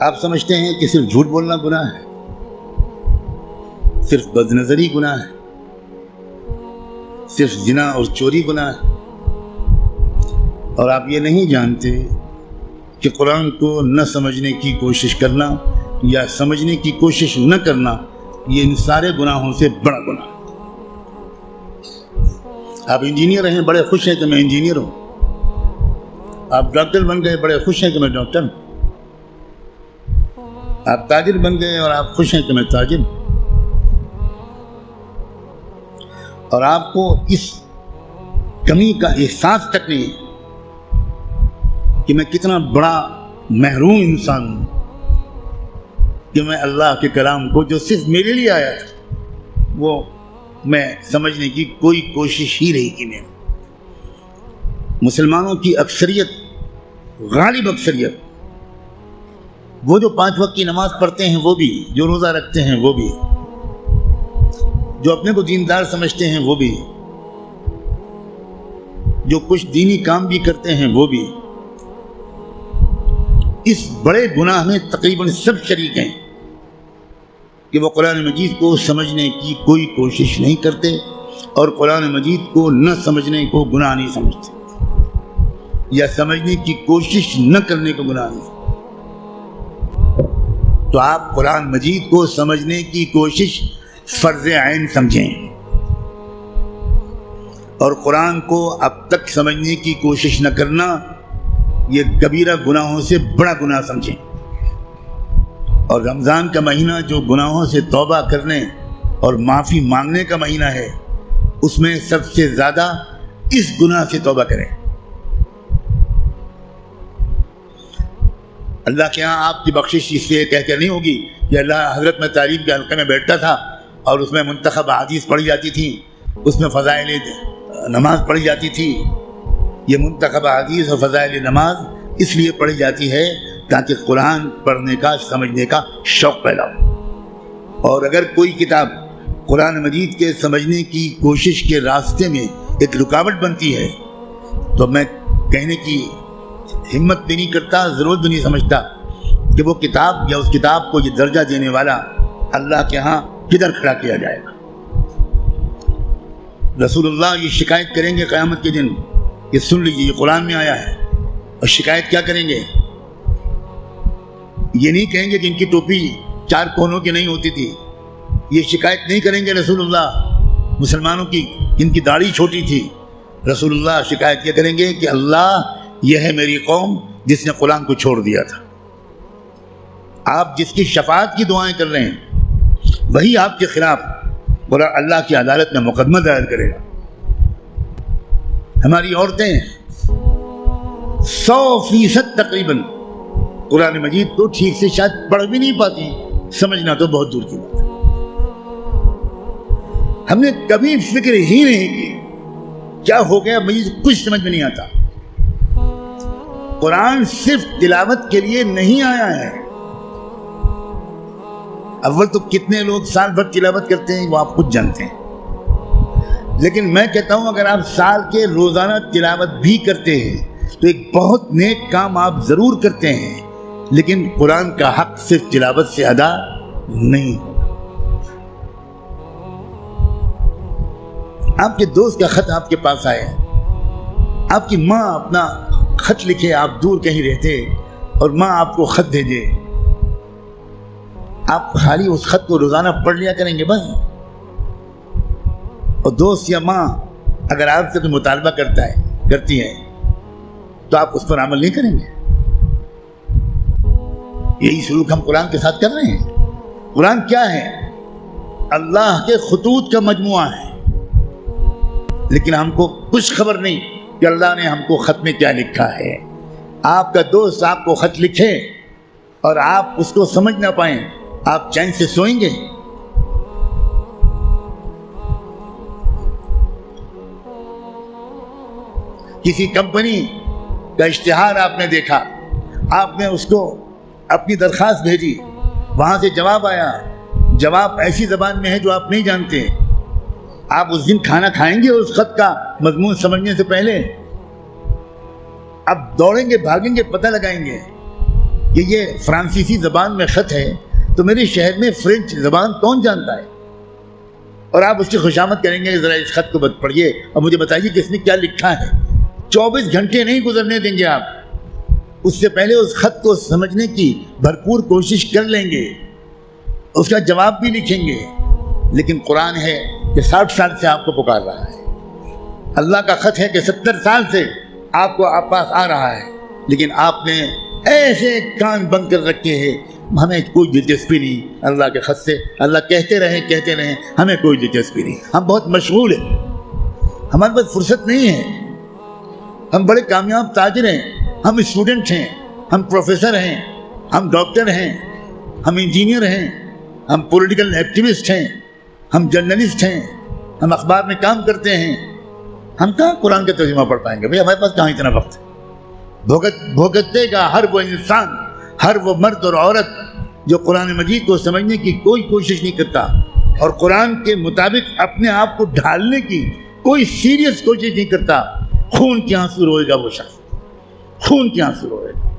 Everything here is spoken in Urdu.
آپ سمجھتے ہیں کہ صرف جھوٹ بولنا گناہ ہے، صرف بد نظری گناہ ہے، صرف زنا اور چوری گناہ ہے، اور آپ یہ نہیں جانتے کہ قرآن کو نہ سمجھنے کی کوشش کرنا یا سمجھنے کی کوشش نہ کرنا یہ ان سارے گناہوں سے بڑا گناہ ہے۔ آپ انجینئر ہیں، بڑے خوش ہیں کہ میں انجینئر ہوں، آپ ڈاکٹر بن گئے، بڑے خوش ہیں کہ میں ڈاکٹر ہوں، آپ تاجر بن گئے اور آپ خوش ہیں کہ میں تاجر ہوں، اور آپ کو اس کمی کا احساس تک نہیں ہے کہ میں کتنا بڑا محروم انسان ہوں کہ میں اللہ کے کلام کو جو صرف میرے لیے آیا تھا وہ میں سمجھنے کی کوئی کوشش ہی نہیں کی۔ میں مسلمانوں کی اکثریت، غالب اکثریت، وہ جو 5 وقت کی نماز پڑھتے ہیں وہ بھی، جو روزہ رکھتے ہیں وہ بھی، جو اپنے کو دیندار سمجھتے ہیں وہ بھی، جو کچھ دینی کام بھی کرتے ہیں وہ بھی، اس بڑے گناہ میں تقریباً سب شریک ہیں کہ وہ قرآن مجید کو سمجھنے کی کوئی کوشش نہیں کرتے اور قرآن مجید کو نہ سمجھنے کو گناہ نہیں سمجھتے یا سمجھنے کی کوشش نہ کرنے کو گناہ نہیں سمجھتے۔ تو آپ قرآن مجید کو سمجھنے کی کوشش فرض عین سمجھیں اور قرآن کو اب تک سمجھنے کی کوشش نہ کرنا یہ کبیرہ گناہوں سے بڑا گناہ سمجھیں۔ اور رمضان کا مہینہ جو گناہوں سے توبہ کرنے اور معافی مانگنے کا مہینہ ہے، اس میں سب سے زیادہ اس گناہ سے توبہ کریں۔ اللہ کے ہاں آپ کی بخشش اس سے کہہ کر نہیں ہوگی کہ اللہ حضرت میں تعلیم کے حلقے میں بیٹھتا تھا اور اس میں منتخب احادیث پڑھی جاتی تھی، اس میں فضائل نماز پڑھی جاتی تھی۔ یہ منتخب احادیث اور فضائل نماز اس لیے پڑھی جاتی ہے تاکہ قرآن پڑھنے کا، سمجھنے کا شوق پیدا ہو۔ اور اگر کوئی کتاب قرآن مجید کے سمجھنے کی کوشش کے راستے میں ایک رکاوٹ بنتی ہے تو میں کہنے کی ہمت بھی نہیں کرتا، ضرورت بھی نہیں سمجھتا کہ وہ کتاب یا اس کتاب کو یہ درجہ دینے والا اللہ کے ہاں کدھر کھڑا کیا جائے گا۔ رسول اللہ یہ شکایت کریں گے قیامت کے دن، یہ سن لیجیے، یہ قرآن میں آیا ہے، اور شکایت کیا کریں گے؟ یہ نہیں کہیں گے کہ ان کی ٹوپی 4 کونوں کی نہیں ہوتی تھی، یہ شکایت نہیں کریں گے رسول اللہ مسلمانوں کی ان کی داڑھی چھوٹی تھی۔ رسول اللہ شکایت کیا کریں گے کہ اللہ یہ ہے میری قوم جس نے قرآن کو چھوڑ دیا تھا۔ آپ جس کی شفاعت کی دعائیں کر رہے ہیں وہی آپ کے خلاف اللہ کی عدالت میں مقدمہ دائر کرے گا۔ ہماری عورتیں 100% تقریباً قرآن مجید کو ٹھیک سے شاید پڑھ بھی نہیں پاتی، سمجھنا تو بہت دور کی بات ہے۔ ہم نے کبھی فکر ہی نہیں کی کیا ہو گیا، مجھے کچھ سمجھ میں نہیں آتا۔ قرآن صرف تلاوت کے لیے نہیں آیا ہے۔ اول تو کتنے لوگ سال بھر تلاوت کرتے ہیں وہ آپ خود جانتے ہیں، لیکن میں کہتا ہوں اگر آپ سال کے روزانہ تلاوت بھی کرتے ہیں تو ایک بہت نیک کام آپ ضرور کرتے ہیں، لیکن قرآن کا حق صرف تلاوت سے ادا نہیں ہوگا۔ آپ کے دوست کا خط آپ کے پاس آئے، آپ کی ماں اپنا خط لکھے، آپ دور کہیں رہتے اور ماں آپ کو خط بھیجے، آپ خالی اس خط کو روزانہ پڑھ لیا کریں گے بس؟ اور دوست یا ماں اگر آپ سے کوئی مطالبہ کرتی ہے تو آپ اس پر عمل نہیں کریں گے؟ یہی سلوک ہم قرآن کے ساتھ کر رہے ہیں۔ قرآن کیا ہے؟ اللہ کے خطوط کا مجموعہ ہے، لیکن ہم کو کچھ خبر نہیں کہ اللہ نے ہم کو خط میں کیا لکھا ہے۔ آپ کا دوست آپ کو خط لکھے اور آپ اس کو سمجھ نہ پائیں، آپ چین سے سوئیں گے؟ کسی کمپنی کا اشتہار آپ نے دیکھا، آپ نے اس کو اپنی درخواست بھیجی، وہاں سے جواب آیا، جواب ایسی زبان میں ہے جو آپ نہیں جانتے، آپ اس دن کھانا کھائیں گے اس خط کا مضمون سمجھنے سے پہلے؟ اب دوڑیں گے، بھاگیں گے، پتہ لگائیں گے کہ یہ فرانسیسی زبان میں خط ہے تو میرے شہر میں فرینچ زبان کون جانتا ہے؟ اور آپ اس کی خوشامد کریں گے کہ ذرا اس خط کو پڑھیے اور مجھے بتائیے کہ اس نے کیا لکھا ہے۔ 24 گھنٹے نہیں گزرنے دیں گے آپ، اس سے پہلے اس خط کو سمجھنے کی بھرپور کوشش کر لیں گے، اس کا جواب بھی لکھیں گے۔ لیکن قرآن ہے کہ 60 سال سے آپ کو پکار رہا ہے، اللہ کا خط ہے کہ 70 سال سے آپ کو آپ پاس آ رہا ہے، لیکن آپ نے ایسے کان بند کر رکھے ہیں، ہمیں کوئی دلچسپی نہیں اللہ کے خط سے، اللہ کہتے رہیں ہمیں کوئی دلچسپی نہیں، ہم بہت مشغول ہیں، ہمارے پاس فرصت نہیں ہے، ہم بڑے کامیاب تاجر ہیں، ہم اسٹوڈنٹ ہیں، ہم پروفیسر ہیں، ہم ڈاکٹر ہیں، ہم انجینئر ہیں، ہم پولیٹیکل ایکٹیوسٹ ہیں، ہم جرنلسٹ ہیں، ہم اخبار میں کام کرتے ہیں، ہم کہاں قرآن کا ترجمہ پڑھ پائیں گے؟ بھئی ہمارے پاس کہاں اتنا وقت ہے؟ بھگتنے کا ہر وہ انسان، ہر وہ مرد اور عورت جو قرآن مجید کو سمجھنے کی کوئی کوشش نہیں کرتا اور قرآن کے مطابق اپنے آپ کو ڈھالنے کی کوئی سیریس کوشش نہیں کرتا، خون کے آنسو روئے گا وہ شخص، خون کے آنسو روئے گا۔